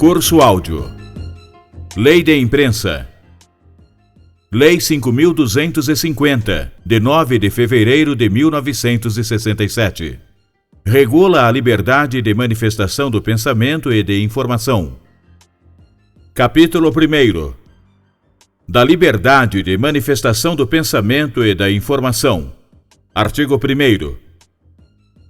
Curso áudio. Lei de Imprensa. Lei 5.250, de 9 de fevereiro de 1967. Regula a liberdade de manifestação do pensamento e de informação. Capítulo 1. Da liberdade de manifestação do pensamento e da informação. Artigo 1º.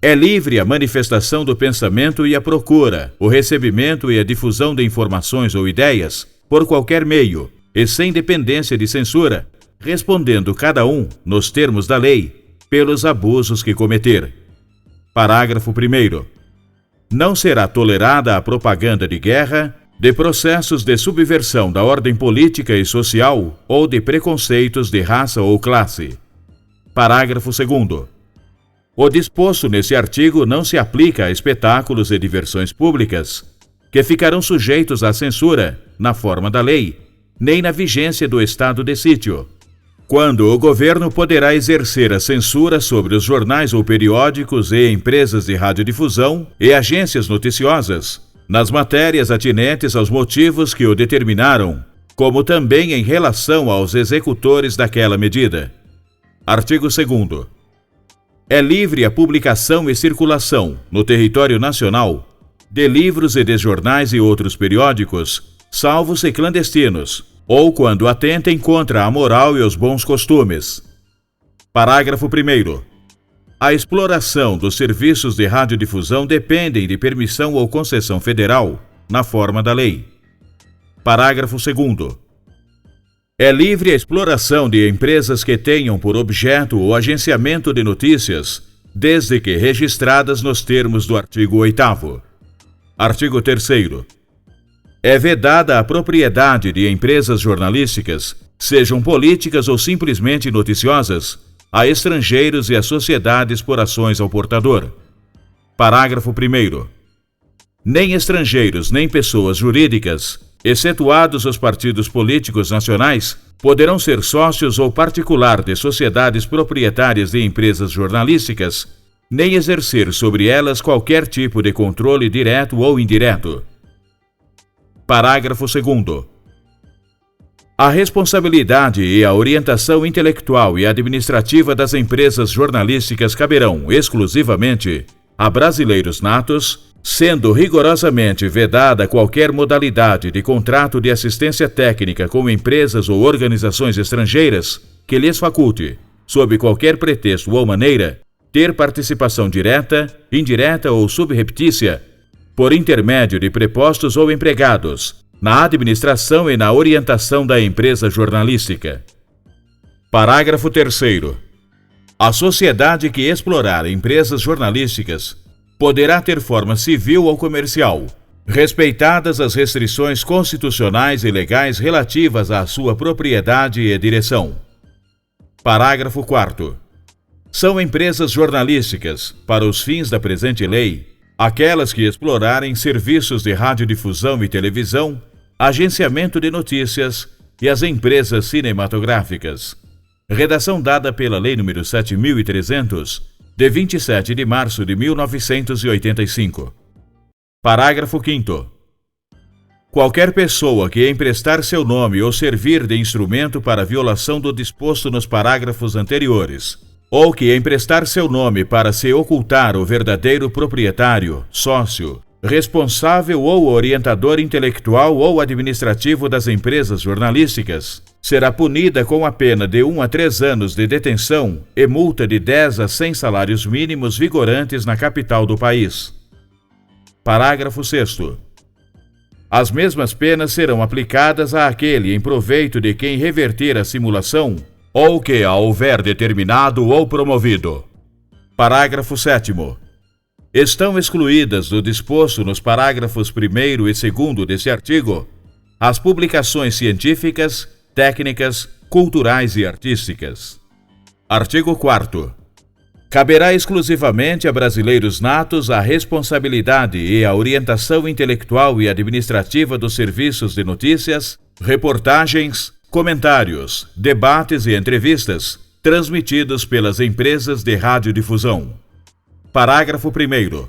É livre a manifestação do pensamento e a procura, o recebimento e a difusão de informações ou ideias, por qualquer meio, e sem dependência de censura, respondendo cada um, nos termos da lei, pelos abusos que cometer. Parágrafo 1º. Não será tolerada a propaganda de guerra, de processos de subversão da ordem política e social ou de preconceitos de raça ou classe. Parágrafo 2º. O disposto nesse artigo não se aplica a espetáculos e diversões públicas, que ficarão sujeitos à censura, na forma da lei, nem na vigência do estado de sítio, quando o governo poderá exercer a censura sobre os jornais ou periódicos e empresas de radiodifusão e agências noticiosas, nas matérias atinentes aos motivos que o determinaram, como também em relação aos executores daquela medida. Artigo 2º. É livre a publicação e circulação, no território nacional, de livros e de jornais e outros periódicos, salvo se clandestinos, ou quando atentem contra a moral e os bons costumes. Parágrafo 1º. A exploração dos serviços de radiodifusão dependem de permissão ou concessão federal, na forma da lei. Parágrafo 2º. É livre a exploração de empresas que tenham por objeto o agenciamento de notícias, desde que registradas nos termos do artigo 8º. Artigo 3º. É vedada a propriedade de empresas jornalísticas, sejam políticas ou simplesmente noticiosas, a estrangeiros e a sociedades por ações ao portador. Parágrafo 1º. Nem estrangeiros nem pessoas jurídicas, excetuados os partidos políticos nacionais, poderão ser sócios ou particular de sociedades proprietárias de empresas jornalísticas, nem exercer sobre elas qualquer tipo de controle direto ou indireto. Parágrafo 2º. A responsabilidade e a orientação intelectual e administrativa das empresas jornalísticas caberão exclusivamente a brasileiros natos, sendo rigorosamente vedada qualquer modalidade de contrato de assistência técnica com empresas ou organizações estrangeiras que lhes faculte, sob qualquer pretexto ou maneira, ter participação direta, indireta ou subreptícia, por intermédio de prepostos ou empregados, na administração e na orientação da empresa jornalística. Parágrafo 3º. A sociedade que explorar empresas jornalísticas poderá ter forma civil ou comercial, respeitadas as restrições constitucionais e legais relativas à sua propriedade e direção. Parágrafo 4º. São empresas jornalísticas, para os fins da presente lei, aquelas que explorarem serviços de radiodifusão e televisão, agenciamento de notícias e as empresas cinematográficas. Redação dada pela Lei nº 7.300, de 27 de março de 1985. Parágrafo 5º. Qualquer pessoa que emprestar seu nome ou servir de instrumento para violação do disposto nos parágrafos anteriores, ou que emprestar seu nome para se ocultar o verdadeiro proprietário, sócio, responsável ou orientador intelectual ou administrativo das empresas jornalísticas, será punida com a pena de 1 a 3 anos de detenção e multa de 10 a 100 salários mínimos vigorantes na capital do país. Parágrafo 6º. As mesmas penas serão aplicadas àquele em proveito de quem reverter a simulação ou que a houver determinado ou promovido. Parágrafo 7º. Estão excluídas do disposto nos parágrafos 1º e 2º deste artigo as publicações científicas, técnicas, culturais e artísticas. Artigo 4º. Caberá exclusivamente a brasileiros natos a responsabilidade e a orientação intelectual e administrativa dos serviços de notícias, reportagens, comentários, debates e entrevistas transmitidos pelas empresas de radiodifusão. Parágrafo 1º.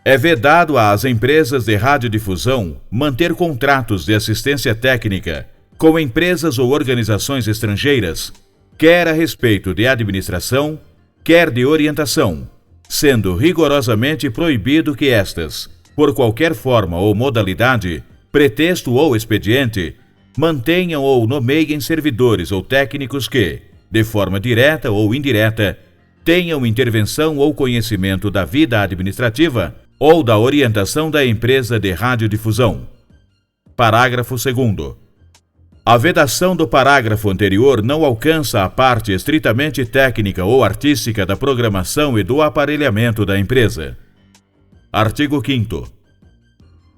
É vedado às empresas de radiodifusão manter contratos de assistência técnica com empresas ou organizações estrangeiras, quer a respeito de administração, quer de orientação, sendo rigorosamente proibido que estas, por qualquer forma ou modalidade, pretexto ou expediente, mantenham ou nomeiem servidores ou técnicos que, de forma direta ou indireta, tenham intervenção ou conhecimento da vida administrativa ou da orientação da empresa de radiodifusão. Parágrafo 2º. A vedação do parágrafo anterior não alcança a parte estritamente técnica ou artística da programação e do aparelhamento da empresa. Artigo 5º.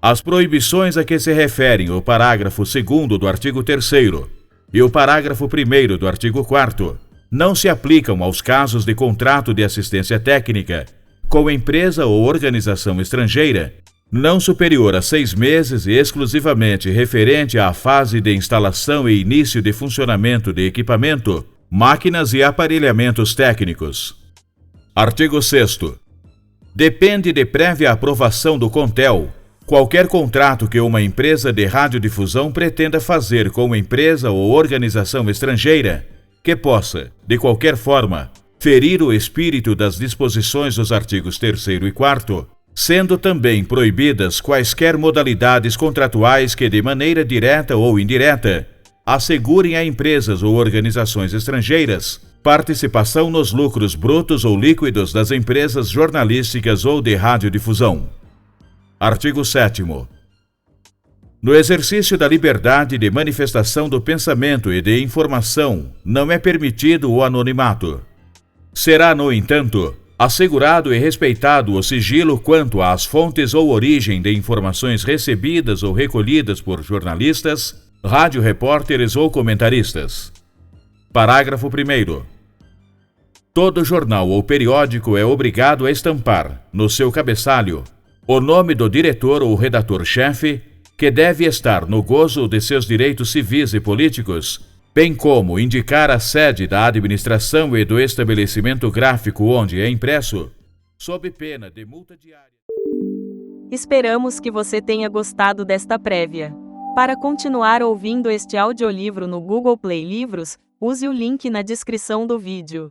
As proibições a que se referem o parágrafo 2º do artigo 3º e o parágrafo 1º do artigo 4º não se aplicam aos casos de contrato de assistência técnica com empresa ou organização estrangeira não superior a 6 meses e exclusivamente referente à fase de instalação e início de funcionamento de equipamento, máquinas e aparelhamentos técnicos. Artigo 6º. Depende de prévia aprovação do CONTEL qualquer contrato que uma empresa de radiodifusão pretenda fazer com empresa ou organização estrangeira que possa, de qualquer forma, ferir o espírito das disposições dos artigos 3º e 4º, sendo também proibidas quaisquer modalidades contratuais que, de maneira direta ou indireta, assegurem a empresas ou organizações estrangeiras participação nos lucros brutos ou líquidos das empresas jornalísticas ou de radiodifusão. Artigo 7º. No exercício da liberdade de manifestação do pensamento e de informação, não é permitido o anonimato. Será, no entanto, assegurado e respeitado o sigilo quanto às fontes ou origem de informações recebidas ou recolhidas por jornalistas, rádio-repórteres ou comentaristas. Parágrafo 1º. Todo jornal ou periódico é obrigado a estampar, no seu cabeçalho, o nome do diretor ou redator-chefe, que deve estar no gozo de seus direitos civis e políticos, bem como indicar a sede da administração e do estabelecimento gráfico onde é impresso, sob pena de multa diária. Esperamos que você tenha gostado desta prévia. Para continuar ouvindo este audiolivro no Google Play Livros, use o link na descrição do vídeo.